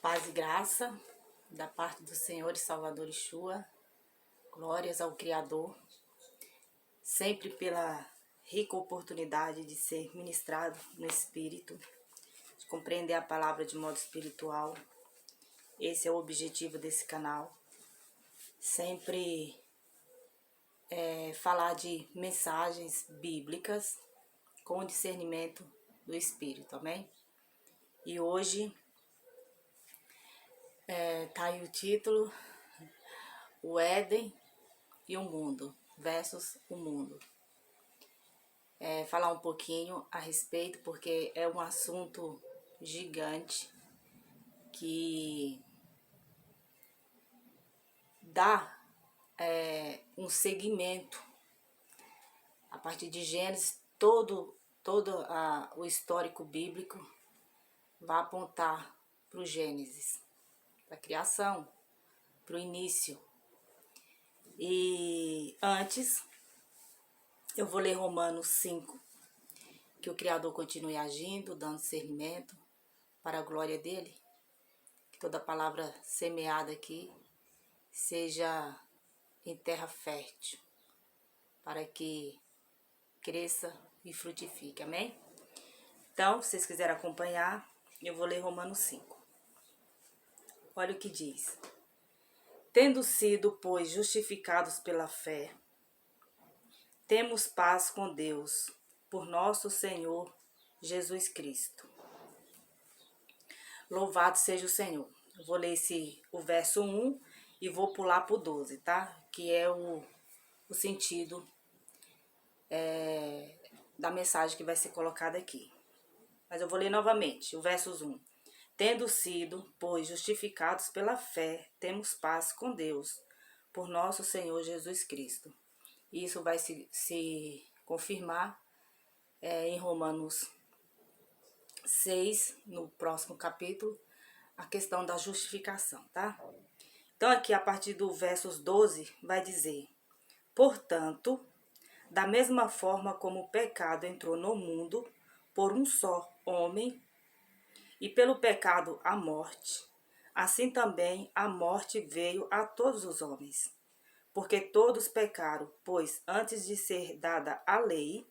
Paz e graça da parte do Senhor e Salvador Yeshua. Glórias ao Criador, sempre pela rica oportunidade de ser ministrado no Espírito, de compreender a palavra de modo espiritual. Esse é o objetivo desse canal. Sempre falar de mensagens bíblicas com discernimento do Espírito, amém? E hoje tá aí o título, o Éden e o mundo, versus o mundo. Falar um pouquinho a respeito, porque é um assunto gigante que dá um segmento a partir de Gênesis. Todo o histórico bíblico vai apontar para o Gênesis, para a criação, para o início. E antes, eu vou ler Romanos 5, que o Criador continue agindo, dando discernimento para a glória dele. Que toda palavra semeada aqui seja em terra fértil, para que cresça e frutifique, amém? Então, se vocês quiserem acompanhar, eu vou ler Romanos 5. Olha o que diz. Tendo sido, pois, justificados pela fé, temos paz com Deus, por nosso Senhor Jesus Cristo. Louvado seja o Senhor. Eu vou ler o verso 1 e vou pular para o 12, tá? Que é o sentido da mensagem que vai ser colocada aqui. Mas eu vou ler novamente, o verso 1. Tendo sido, pois, justificados pela fé, temos paz com Deus, por nosso Senhor Jesus Cristo. Isso vai se confirmar em Romanos 6, no próximo capítulo, a questão da justificação, tá? Então, aqui, a partir do versos 12, vai dizer: portanto, da mesma forma como o pecado entrou no mundo por um só homem, e pelo pecado a morte, assim também a morte veio a todos os homens. Porque todos pecaram, pois antes de ser dada a lei,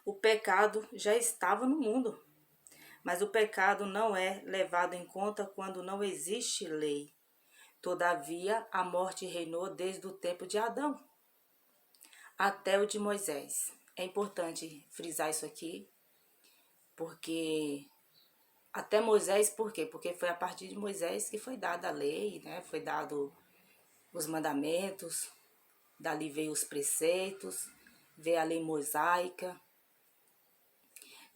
o pecado já estava no mundo. Mas o pecado não é levado em conta quando não existe lei. Todavia, a morte reinou desde o tempo de Adão até o de Moisés. É importante frisar isso aqui, porque até Moisés, por quê? Porque foi a partir de Moisés que foi dada a lei, né? Foi dado os mandamentos, dali veio os preceitos, veio a lei mosaica,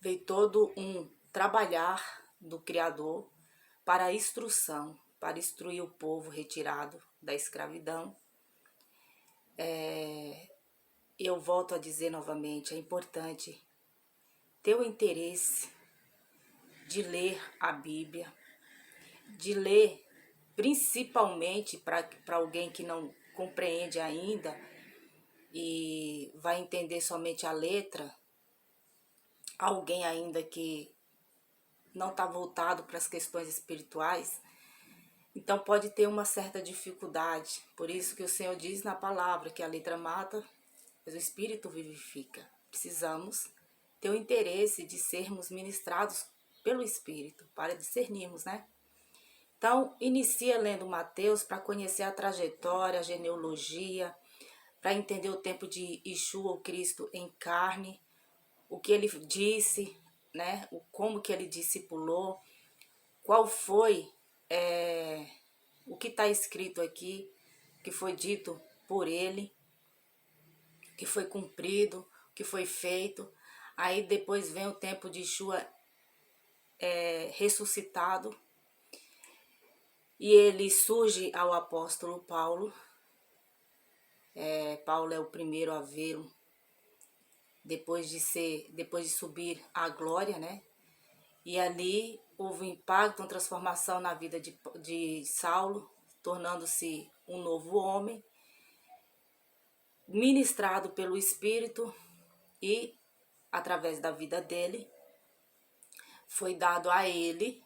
veio todo um trabalhar do Criador para a instrução, para instruir o povo retirado da escravidão. Eu volto a dizer novamente, é importante ter o interesse de ler a Bíblia, de ler principalmente para alguém que não compreende ainda e vai entender somente a letra, alguém ainda que não está voltado para as questões espirituais, então pode ter uma certa dificuldade. Por isso que o Senhor diz na palavra que a letra mata, mas o Espírito vivifica. Precisamos ter o interesse de sermos ministrados pelo Espírito, para discernirmos, né? Então, inicia lendo Mateus para conhecer a trajetória, a genealogia, para entender o tempo de Yeshua, o Cristo em carne, o que ele disse, né? Como que ele discipulou, qual foi o que está escrito aqui, que foi dito por ele, que foi cumprido, que foi feito. Aí depois vem o tempo de Yeshua ressuscitado, e ele surge ao apóstolo Paulo. Paulo é o primeiro a vê-lo depois de subir à glória, né? E ali houve um impacto, uma transformação na vida de Saulo, tornando-se um novo homem, ministrado pelo Espírito, e através da vida dele, foi dado a ele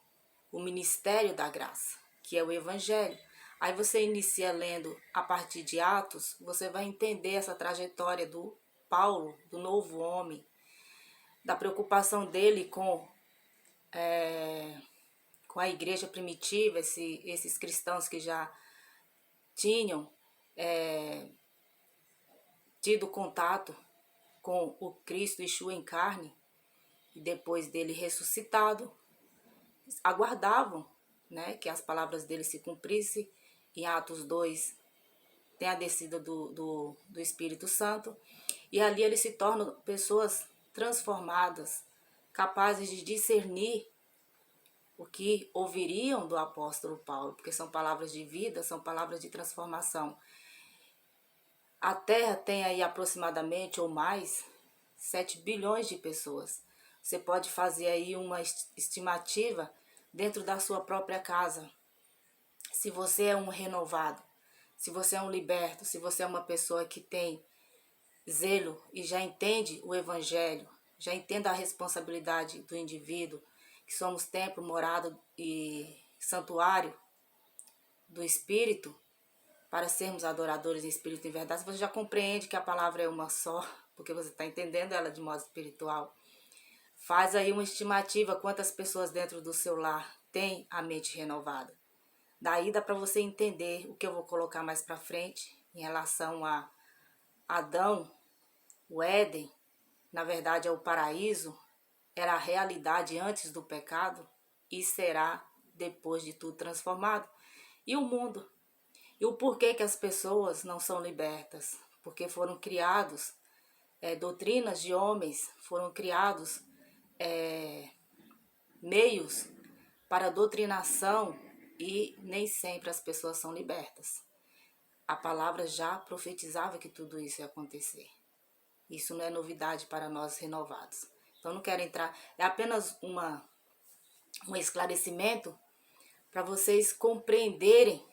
o ministério da graça, que é o Evangelho. Aí você inicia lendo a partir de Atos, você vai entender essa trajetória do Paulo, do novo homem, da preocupação dele com a igreja primitiva, esses cristãos que já tinham tido contato com o Cristo Yeshua em carne, e depois dele ressuscitado, aguardavam, né, que as palavras dele se cumprissem. Em Atos 2 tem a descida do Espírito Santo, e ali eles se tornam pessoas transformadas, capazes de discernir o que ouviriam do apóstolo Paulo, porque são palavras de vida, são palavras de transformação. A Terra tem aí aproximadamente ou mais 7 bilhões de pessoas. Você pode fazer aí uma estimativa dentro da sua própria casa. Se você é um renovado, se você é um liberto, se você é uma pessoa que tem zelo e já entende o Evangelho, já entende a responsabilidade do indivíduo, que somos templo, morada e santuário do Espírito, para sermos adoradores em espírito e em verdade, você já compreende que a palavra é uma só, porque você está entendendo ela de modo espiritual. Faz aí uma estimativa quantas pessoas dentro do seu lar têm a mente renovada. Daí dá para você entender o que eu vou colocar mais para frente em relação a Adão, o Éden, na verdade é o paraíso, era a realidade antes do pecado e será depois de tudo transformado. E o mundo? E o porquê que as pessoas não são libertas? Porque foram criados doutrinas de homens, foram criados meios para doutrinação e nem sempre as pessoas são libertas. A palavra já profetizava que tudo isso ia acontecer. Isso não é novidade para nós renovados. Então não quero entrar, é apenas um esclarecimento para vocês compreenderem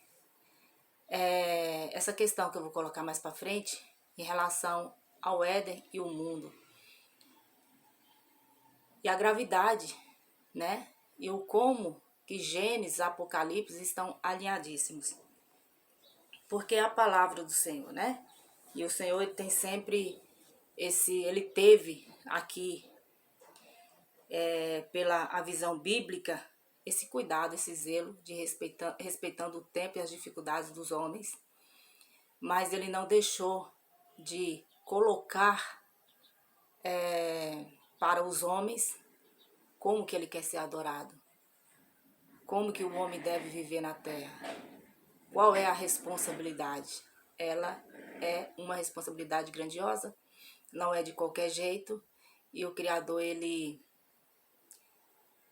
essa questão que eu vou colocar mais para frente em relação ao Éden e o mundo. E a gravidade, né? E o como que Gênesis e Apocalipse estão alinhadíssimos. Porque é a palavra do Senhor, né? E o Senhor ele tem sempre ele teve aqui, pela a visão bíblica, esse cuidado, esse zelo de respeitando o tempo e as dificuldades dos homens. Mas ele não deixou de colocar para os homens como que ele quer ser adorado, como que o homem deve viver na terra, qual é a responsabilidade. Ela é uma responsabilidade grandiosa, não é de qualquer jeito, e o Criador ele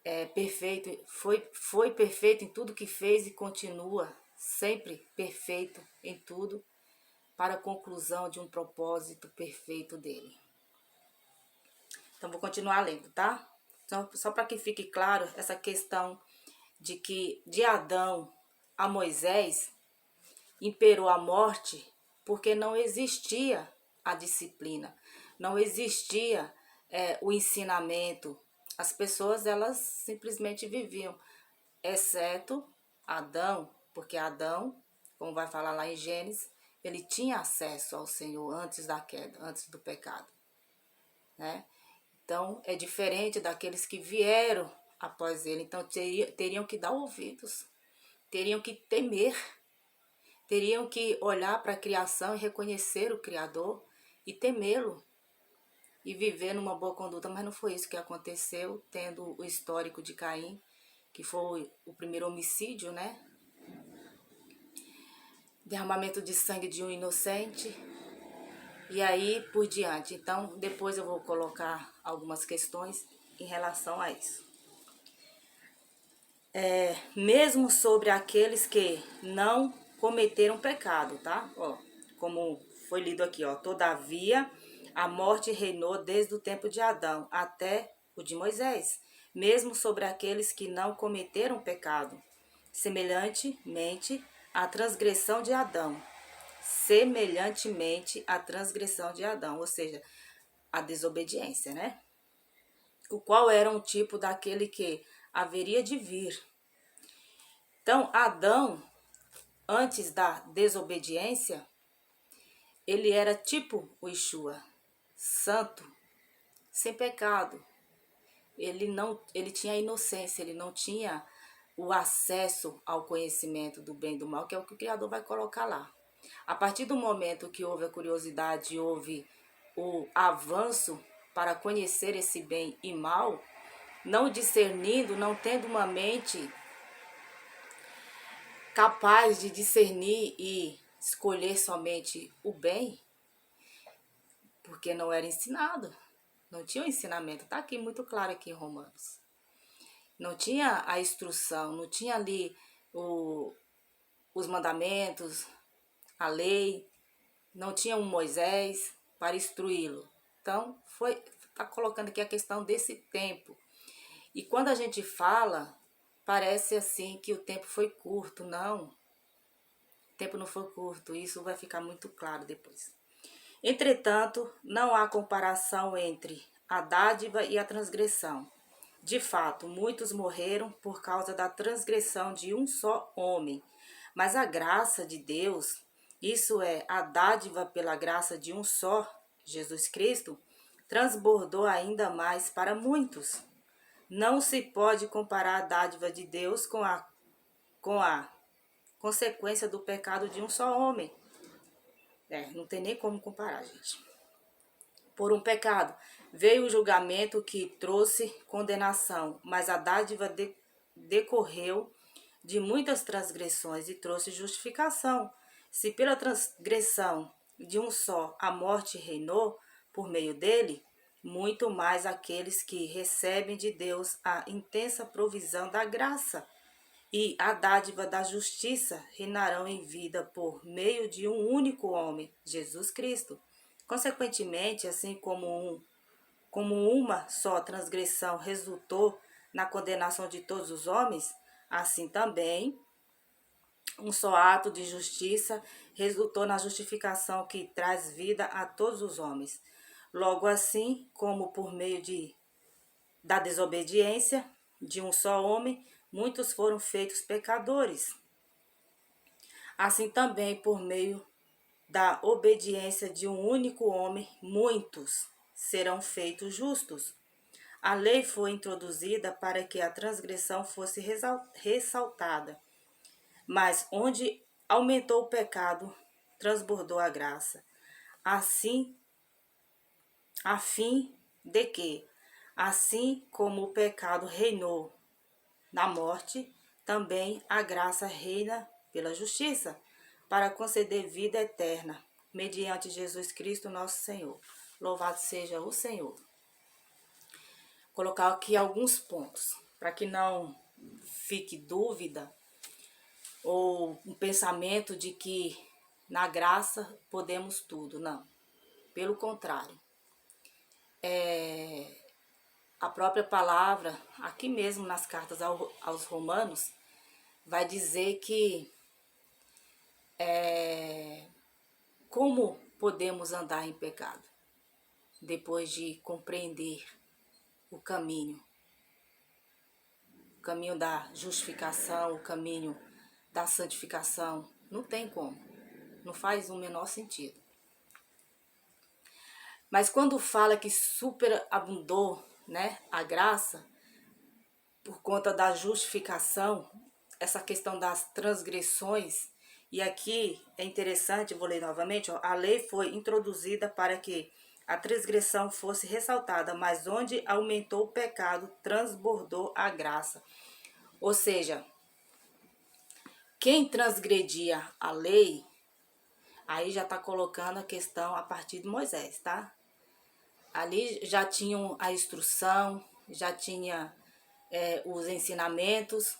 é perfeito, foi perfeito em tudo que fez e continua sempre perfeito em tudo, para a conclusão de um propósito perfeito dele. Então, vou continuar lendo, tá? Então, só para que fique claro essa questão de que de Adão a Moisés imperou a morte porque não existia a disciplina, não existia o ensinamento. As pessoas, elas simplesmente viviam, exceto Adão, porque Adão, como vai falar lá em Gênesis, ele tinha acesso ao Senhor antes da queda, antes do pecado, né? Então, é diferente daqueles que vieram após ele. Então, teriam que dar ouvidos, teriam que temer, teriam que olhar para a criação e reconhecer o Criador e temê-lo e viver numa boa conduta. Mas não foi isso que aconteceu, tendo o histórico de Caim, que foi o primeiro homicídio, né? Derramamento de sangue de um inocente, e aí por diante. Então, depois eu vou colocar algumas questões em relação a isso. Mesmo sobre aqueles que não cometeram pecado, tá? Ó, como foi lido aqui, ó. Todavia, a morte reinou desde o tempo de Adão até o de Moisés, mesmo sobre aqueles que não cometeram pecado, semelhantemente à transgressão de Adão. Semelhantemente à transgressão de Adão, ou seja, a desobediência, né? o qual era um tipo daquele que haveria de vir. Então, Adão, antes da desobediência, ele era tipo o Yeshua, santo, sem pecado. Ele tinha inocência, ele não tinha o acesso ao conhecimento do bem e do mal, que é o que o Criador vai colocar lá. A partir do momento que houve a curiosidade, houve o avanço para conhecer esse bem e mal, não discernindo, não tendo uma mente capaz de discernir e escolher somente o bem, porque não era ensinado, não tinha o ensinamento. Está aqui muito claro aqui em Romanos. Não tinha a instrução, não tinha ali os mandamentos, a lei, não tinha um Moisés para instruí-lo. Então, está colocando aqui a questão desse tempo. E quando a gente fala, parece assim que o tempo foi curto. Não, o tempo não foi curto, isso vai ficar muito claro depois. Entretanto, não há comparação entre a dádiva e a transgressão. De fato, muitos morreram por causa da transgressão de um só homem. Mas a graça de Deus, isso é, a dádiva pela graça de um só, Jesus Cristo, transbordou ainda mais para muitos. Não se pode comparar a dádiva de Deus com a consequência do pecado de um só homem. Não tem nem como comparar, gente. Por um pecado veio o julgamento que trouxe condenação, mas a dádiva decorreu de muitas transgressões e trouxe justificação. Se pela transgressão de um só a morte reinou por meio dele, muito mais aqueles que recebem de Deus a intensa provisão da graça e a dádiva da justiça reinarão em vida por meio de um único homem, Jesus Cristo. Consequentemente, assim como uma só transgressão resultou na condenação de todos os homens, assim também um só ato de justiça resultou na justificação que traz vida a todos os homens. Logo assim, como por meio da desobediência de um só homem, muitos foram feitos pecadores. Assim também, por meio da obediência de um único homem, muitos serão feitos justos. A lei foi introduzida para que a transgressão fosse ressaltada, mas onde aumentou o pecado, transbordou a graça. Assim, a fim de que, assim como o pecado reinou na morte, também a graça reina pela justiça, para conceder vida eterna, mediante Jesus Cristo nosso Senhor. Louvado seja o Senhor. Colocar aqui alguns pontos, para que não fique dúvida ou um pensamento de que na graça podemos tudo. Não, pelo contrário. A própria palavra, aqui mesmo nas cartas aos Romanos, vai dizer que como podemos andar em pecado depois de compreender o caminho da justificação, o caminho da santificação. Não tem como, não faz o menor sentido. Mas quando fala que superabundou, né, a graça, por conta da justificação, essa questão das transgressões, e aqui é interessante, vou ler novamente, ó, a lei foi introduzida para que a transgressão fosse ressaltada, mas onde aumentou o pecado, transbordou a graça. Ou seja, quem transgredia a lei, aí já está colocando a questão a partir de Moisés, tá? Ali já tinham a instrução, já tinha os ensinamentos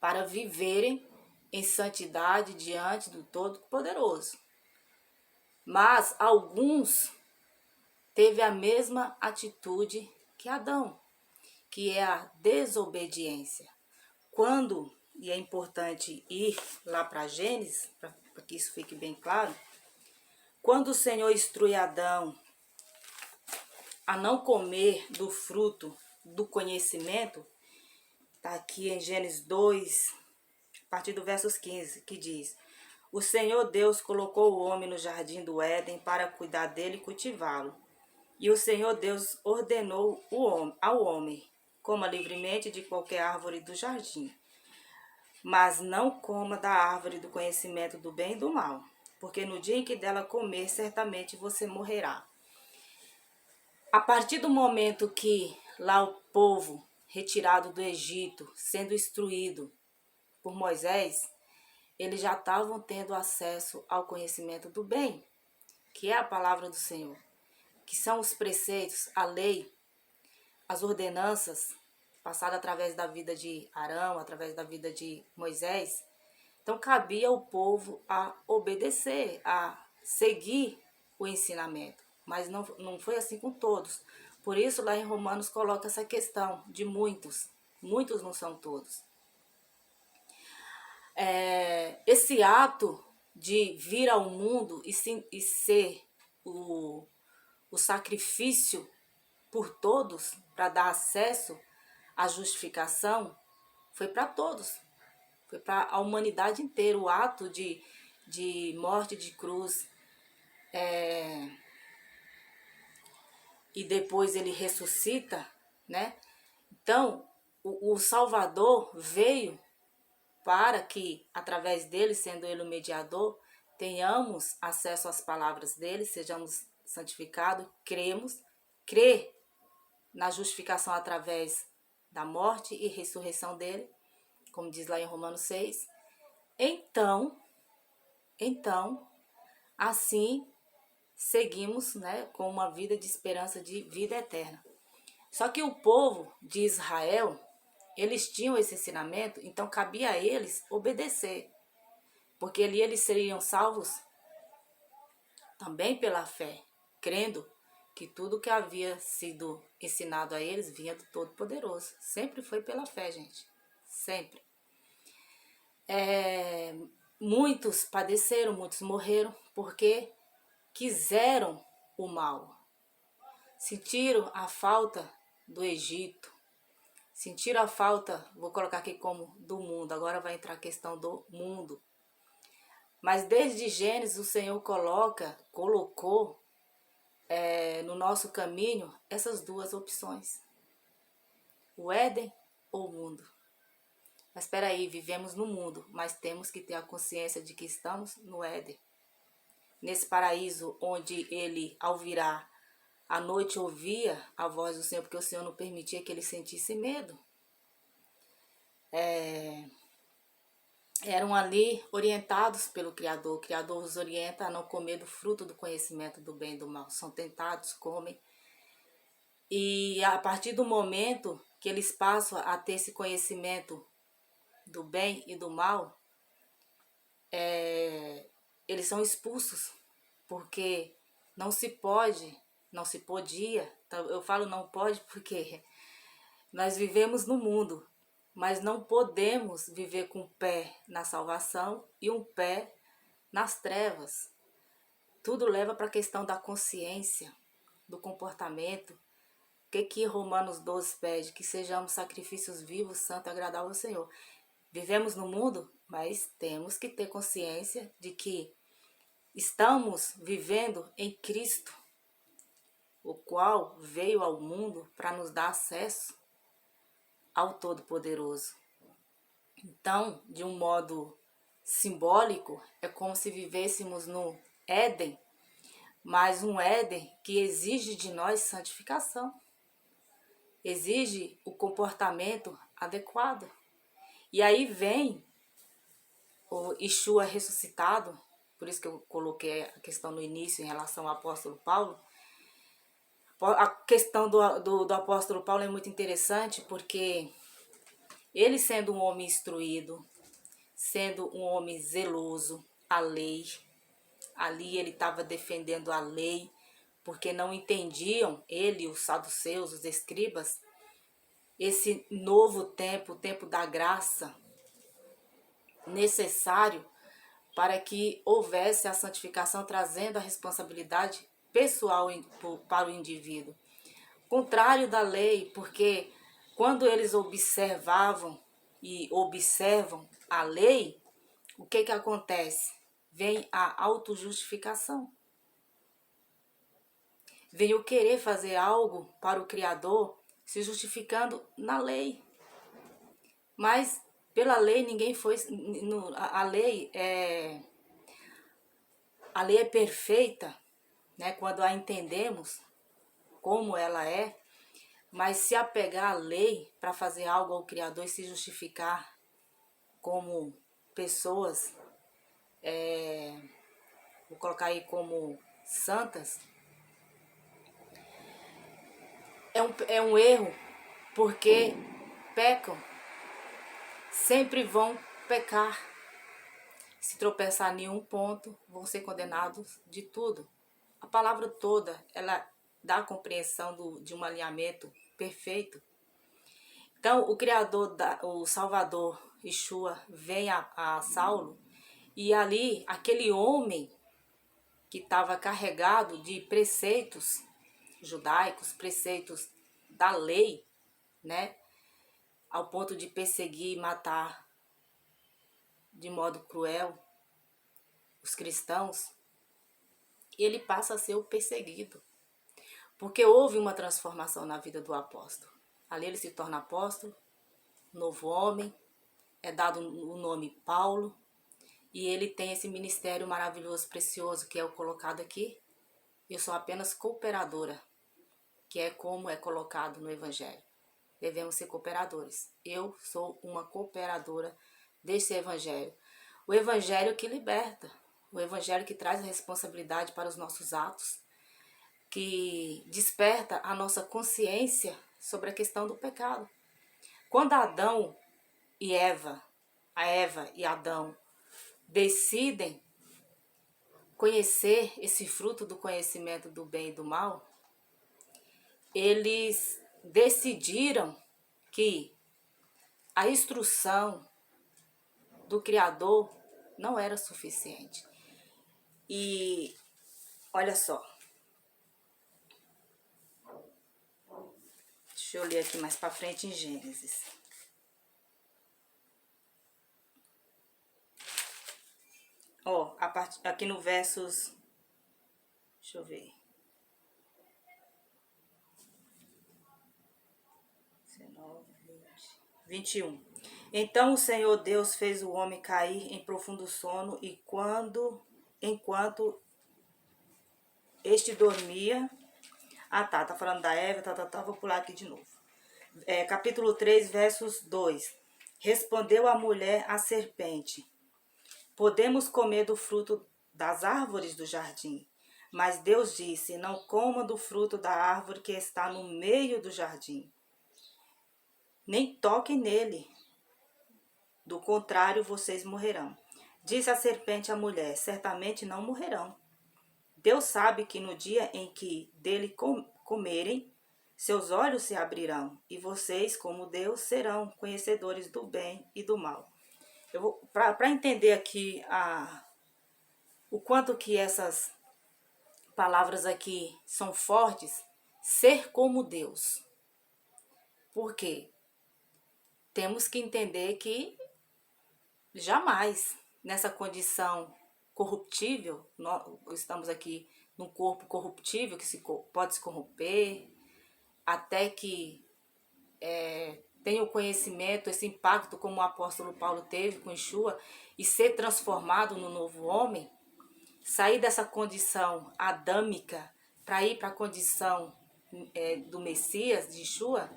para viverem em santidade diante do Todo-Poderoso. Mas alguns teve a mesma atitude que Adão, que é a desobediência. Quando, e é importante ir lá para Gênesis, para que isso fique bem claro, quando o Senhor instrui Adão a não comer do fruto do conhecimento, está aqui em Gênesis 2, a partir do versos 15, que diz: o Senhor Deus colocou o homem no jardim do Éden para cuidar dele e cultivá-lo. E o Senhor Deus ordenou ao homem: coma livremente de qualquer árvore do jardim, mas não coma da árvore do conhecimento do bem e do mal, porque no dia em que dela comer, certamente você morrerá. A partir do momento que lá o povo retirado do Egito, sendo instruído por Moisés, eles já estavam tendo acesso ao conhecimento do bem, que é a palavra do Senhor, que são os preceitos, a lei, as ordenanças, passadas através da vida de Arão, através da vida de Moisés. Então, cabia ao povo a obedecer, a seguir o ensinamento. Mas não foi assim com todos. Por isso, lá em Romanos, coloca essa questão de muitos. Muitos não são todos. Esse ato de vir ao mundo e ser o sacrifício por todos, para dar acesso à justificação, foi para todos. Foi para a humanidade inteira. O ato de morte de cruz, e depois ele ressuscita, né? Então, o Salvador veio para que, através dele, sendo ele o mediador, tenhamos acesso às palavras dele, sejamos santificados, crer na justificação através da morte e ressurreição dele, como diz lá em Romanos 6. Então, assim, seguimos, né, com uma vida de esperança de vida eterna. Só que o povo de Israel, eles tinham esse ensinamento, então cabia a eles obedecer, porque ali eles seriam salvos também pela fé, crendo que tudo que havia sido ensinado a eles vinha do Todo-Poderoso. Sempre foi pela fé, gente. Sempre. Muitos padeceram, muitos morreram, porque quiseram o mal. Sentiram a falta do Egito. Sentiram a falta, vou colocar aqui como do mundo, agora vai entrar a questão do mundo. Mas desde Gênesis o Senhor colocou no nosso caminho essas duas opções. O Éden ou o mundo. Mas espera aí, vivemos no mundo, mas temos que ter a consciência de que estamos no Éden. Nesse paraíso onde ele, ao virar à noite, ouvia a voz do Senhor, porque o Senhor não permitia que ele sentisse medo. Eram ali orientados pelo Criador. O Criador os orienta a não comer do fruto do conhecimento do bem e do mal. São tentados, comem. E a partir do momento que eles passam a ter esse conhecimento do bem e do mal, eles são expulsos, porque não se podia, então eu falo não pode porque nós vivemos no mundo, mas não podemos viver com um pé na salvação e um pé nas trevas. Tudo leva para a questão da consciência, do comportamento. O que Romanos 12 pede? Que sejamos sacrifícios vivos, santos e agradáveis ao Senhor. Vivemos no mundo, mas temos que ter consciência de que estamos vivendo em Cristo, o qual veio ao mundo para nos dar acesso ao Todo-Poderoso. Então, de um modo simbólico, é como se vivêssemos no Éden, mas um Éden que exige de nós santificação, exige o comportamento adequado. E aí vem o Yeshua ressuscitado, por isso que eu coloquei a questão no início em relação ao apóstolo Paulo. A questão do apóstolo Paulo é muito interessante, porque ele, sendo um homem instruído, sendo um homem zeloso, a lei, ali ele estava defendendo a lei, porque não entendiam, ele, os saduceus, os escribas, esse novo tempo, o tempo da graça, necessário para que houvesse a santificação, trazendo a responsabilidade pessoal para o indivíduo. contrário da lei, porque quando eles observavam e observam a lei, o que acontece? Vem a autojustificação. Vem o querer fazer algo para o Criador se justificando na lei. Mas pela lei ninguém foi. A lei é perfeita, né? Quando a entendemos como ela é, mas se apegar à lei para fazer algo ao Criador e se justificar como pessoas, vou colocar aí como santas, é um erro, porque pecam, sempre vão pecar. Se tropeçar em um ponto, vão ser condenados de tudo. A palavra toda, ela dá a compreensão de um alinhamento perfeito. Então, o Criador, o Salvador, Yeshua, vem a Saulo, e ali, aquele homem que estava carregado de preceitos judaicos, preceitos da lei, né, ao ponto de perseguir e matar de modo cruel os cristãos, ele passa a ser o perseguido, porque houve uma transformação na vida do apóstolo. Ali ele se torna apóstolo, novo homem, é dado o nome Paulo, e ele tem esse ministério maravilhoso, precioso, que é o colocado aqui. Eu sou apenas cooperadora, que é como é colocado no Evangelho. Devemos ser cooperadores. Eu sou uma cooperadora desse Evangelho. O Evangelho que liberta, o Evangelho que traz a responsabilidade para os nossos atos, que desperta a nossa consciência sobre a questão do pecado. Quando Adão e Eva, a Eva e Adão, decidem conhecer esse fruto do conhecimento do bem e do mal, eles decidiram que a instrução do Criador não era suficiente. E olha só, deixa eu ler aqui mais para frente em Gênesis. Ó, aqui no versos, deixa eu ver, 19, 20, 21. Então o Senhor Deus fez o homem cair em profundo sono, e enquanto este dormia... tá falando da Eva, vou pular aqui de novo. Capítulo 3, versos 2. Respondeu a mulher à serpente: podemos comer do fruto das árvores do jardim. Mas Deus disse: não coma do fruto da árvore que está no meio do jardim, nem toquem nele, do contrário vocês morrerão. Disse a serpente à mulher: certamente não morrerão. Deus sabe que no dia em que dele comerem, seus olhos se abrirão, e vocês, como Deus, serão conhecedores do bem e do mal. Para entender aqui o quanto que essas palavras aqui são fortes, ser como Deus. Por quê? Temos que entender que jamais nessa condição corruptível, nós estamos aqui num corpo corruptível que pode se corromper, até que tenha o conhecimento, esse impacto como o apóstolo Paulo teve com Yeshua, e ser transformado no novo homem, sair dessa condição adâmica para ir para a condição do Messias, de Yeshua.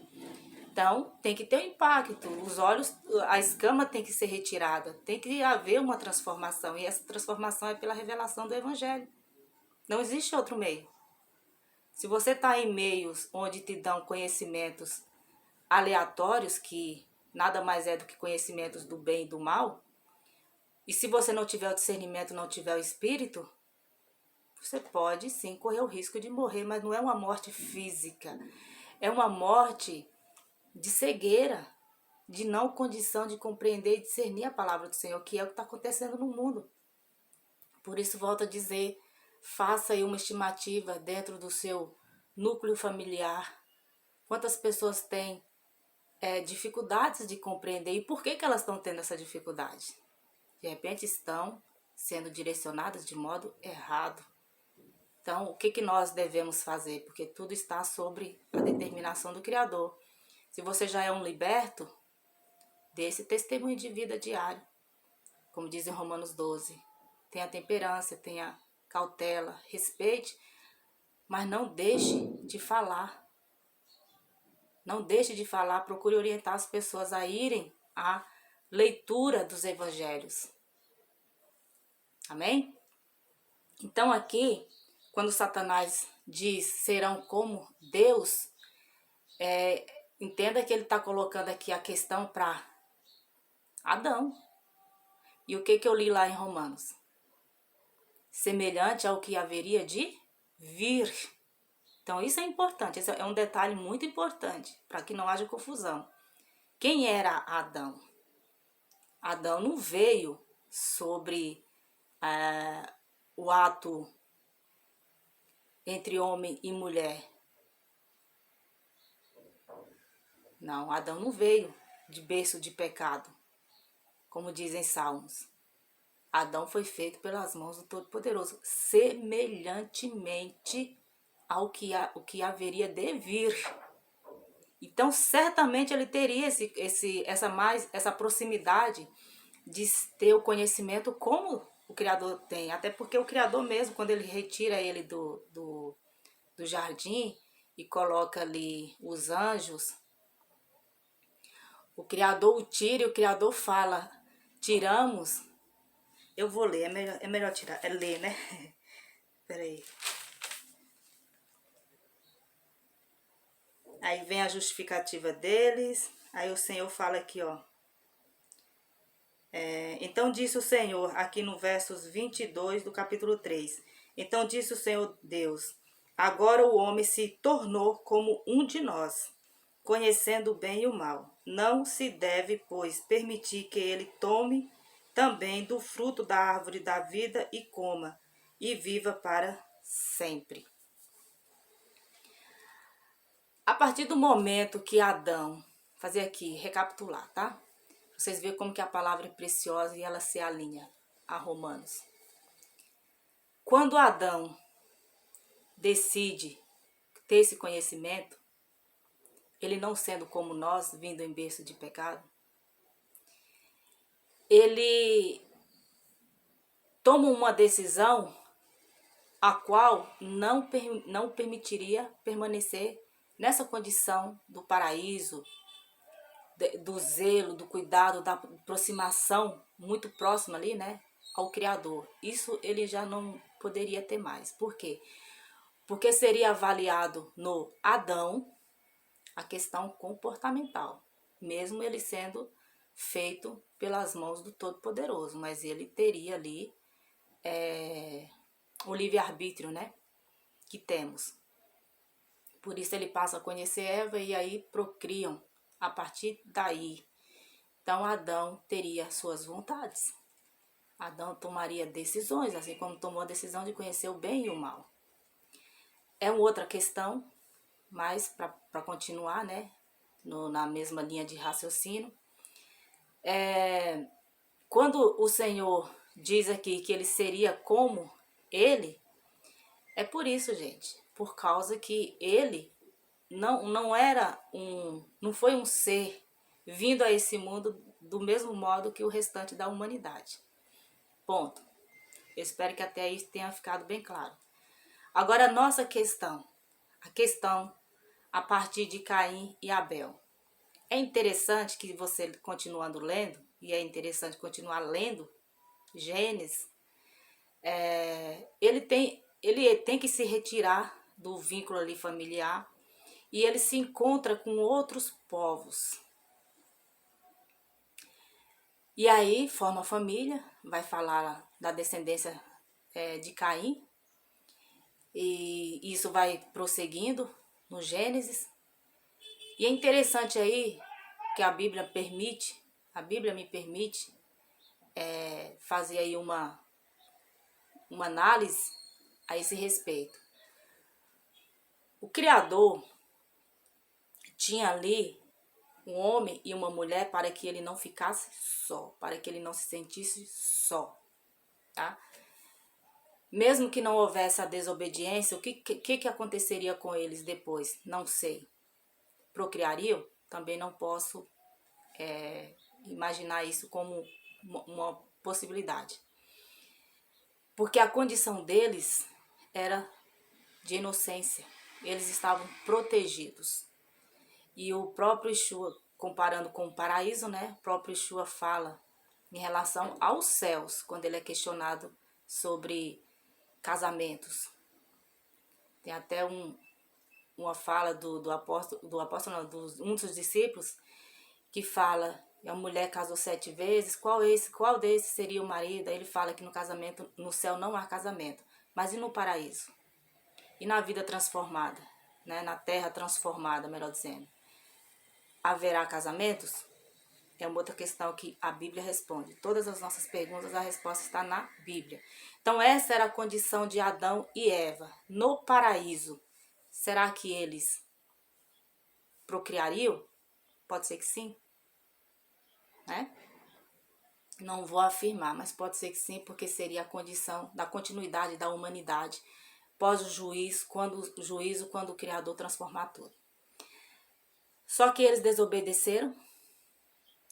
Então, tem que ter um impacto, os olhos, a escama tem que ser retirada, tem que haver uma transformação, e essa transformação é pela revelação do Evangelho. Não existe outro meio. Se você está em meios onde te dão conhecimentos aleatórios, que nada mais é do que conhecimentos do bem e do mal, e se você não tiver o discernimento, não tiver o espírito, você pode sim correr o risco de morrer, mas não é uma morte física, é uma morte de cegueira, de não condição de compreender e discernir a palavra do Senhor, que é o que está acontecendo no mundo. Por isso, volto a dizer, faça aí uma estimativa dentro do seu núcleo familiar, Quantas pessoas têm dificuldades de compreender e por que elas estão tendo essa dificuldade? De repente estão sendo direcionadas de modo errado. Então, o que nós devemos fazer? Porque tudo está sobre a determinação do Criador. Se você já é um liberto, dê esse testemunho de vida diário. Como diz em Romanos 12. Tenha temperança, tenha cautela, respeite, mas não deixe de falar. Não deixe de falar, procure orientar as pessoas a irem à leitura dos evangelhos. Amém? Então aqui, quando Satanás diz serão como Deus, entenda que ele está colocando aqui a questão para Adão. E o que eu li lá em Romanos? Semelhante ao que haveria de vir. Então isso é importante, esse é um detalhe muito importante, para que não haja confusão. Quem era Adão? Adão não veio sobre o ato entre homem e mulher. Não, Adão não veio de berço de pecado, como dizem Salmos. Adão foi feito pelas mãos do Todo-Poderoso, semelhantemente ao que haveria de vir. Então, certamente ele teria essa proximidade de ter o conhecimento como o Criador tem. Até porque o Criador mesmo, quando ele retira ele do jardim e coloca ali os anjos, o Criador o tira e o Criador fala, tiramos. Eu vou ler, é melhor tirar, é ler, né? Peraí. Aí vem a justificativa deles. Aí o Senhor fala aqui, ó. Então disse o Senhor, aqui no versos 22 do capítulo 3. Então disse o Senhor Deus, agora o homem se tornou como um de nós, conhecendo o bem e o mal. Não se deve, pois, permitir que ele tome também do fruto da árvore da vida e coma, e viva para sempre. A partir do momento que Adão, fazer aqui, recapitular, tá? Vocês veem como que a palavra é preciosa e ela se alinha a Romanos. Quando Adão decide ter esse conhecimento, ele não sendo como nós, vindo em berço de pecado, ele toma uma decisão a qual não permitiria permanecer nessa condição do paraíso, do zelo, do cuidado, da aproximação muito próxima ali, né, ao Criador. Isso ele já não poderia ter mais. Por quê? Porque seria avaliado no Adão a questão comportamental, mesmo ele sendo feito pelas mãos do Todo-Poderoso, mas ele teria ali o livre-arbítrio, né, que temos. Por isso ele passa a conhecer Eva e aí procriam a partir daí. Então Adão teria suas vontades. Adão tomaria decisões, assim como tomou a decisão de conhecer o bem e o mal. É uma outra questão, mas para continuar, né, na mesma linha de raciocínio, quando o Senhor diz aqui que ele seria como ele, é por isso, gente, por causa que ele não foi um ser vindo a esse mundo do mesmo modo que o restante da humanidade. Ponto. Eu espero que até aí tenha ficado bem claro. Agora a nossa questão, a partir de Caim e Abel. É interessante que você, continuando lendo, e é interessante continuar lendo Gênesis, ele tem que se retirar do vínculo ali familiar e ele se encontra com outros povos. E aí forma família, vai falar da descendência de Caim, e isso vai prosseguindo no Gênesis. E é interessante aí que a Bíblia me permite fazer aí uma análise a esse respeito. O Criador, tinha ali um homem e uma mulher para que ele não ficasse só, para que ele não se sentisse só, tá? Mesmo que não houvesse a desobediência, o que aconteceria com eles depois? Não sei. Procriariam? Também não posso imaginar isso como uma possibilidade. Porque a condição deles era de inocência. Eles estavam protegidos. E o próprio Yeshua, comparando com o paraíso, né? O próprio Yeshua fala em relação aos céus, quando ele é questionado sobre casamentos. Tem até uma fala do apóstolo não, um dos discípulos, que fala, a mulher casou 7 vezes, qual desses seria o marido? Aí ele fala que no casamento, no céu não há casamento, mas e no paraíso? E na vida transformada, né? Na terra transformada, melhor dizendo, haverá casamentos? É uma outra questão que a Bíblia responde. Todas as nossas perguntas, a resposta está na Bíblia. Então essa era a condição de Adão e Eva no paraíso. Será que eles procriariam? Pode ser que sim, né? Não vou afirmar, mas pode ser que sim, porque seria a condição da continuidade da humanidade pós o juízo, quando o Criador transformar tudo. Só que eles desobedeceram,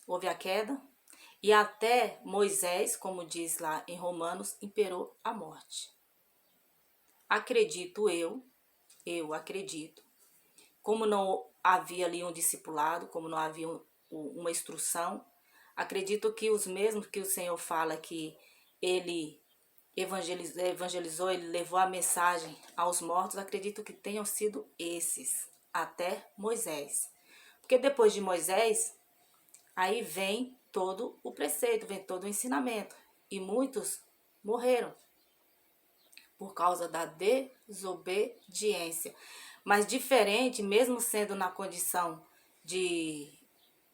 houve a queda, e até Moisés, como diz lá em Romanos, imperou a morte. Acredito eu acredito, como não havia ali um discipulado, como não havia uma instrução, acredito que os mesmos que o Senhor fala que ele evangelizou, ele levou a mensagem aos mortos, acredito que tenham sido esses, até Moisés. Porque depois de Moisés, aí vem todo o preceito, vem todo o ensinamento. E muitos morreram por causa da desobediência. Mas diferente, mesmo sendo na condição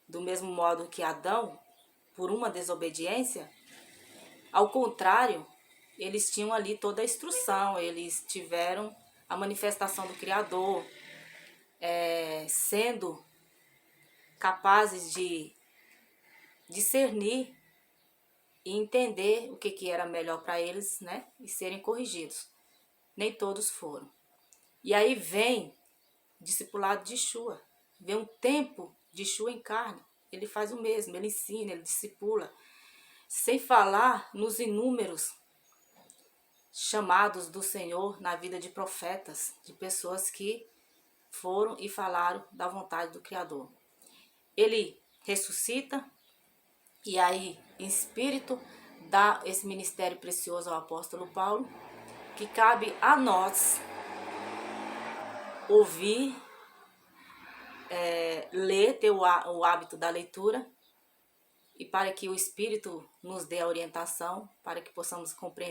do mesmo modo que Adão, por uma desobediência, ao contrário, eles tinham ali toda a instrução, eles tiveram a manifestação do Criador, sendo capazes de discernir e entender o que era melhor para eles, né? E serem corrigidos. Nem todos foram. E aí vem o discipulado de Yeshua, vem um tempo de Yeshua em carne. Ele faz o mesmo, ele ensina, ele discipula. Sem falar nos inúmeros chamados do Senhor na vida de profetas, de pessoas que foram e falaram da vontade do Criador. Ele ressuscita e aí, em espírito, dá esse ministério precioso ao apóstolo Paulo, que cabe a nós ouvir, ler, ter o hábito da leitura, e para que o Espírito nos dê a orientação, para que possamos compreender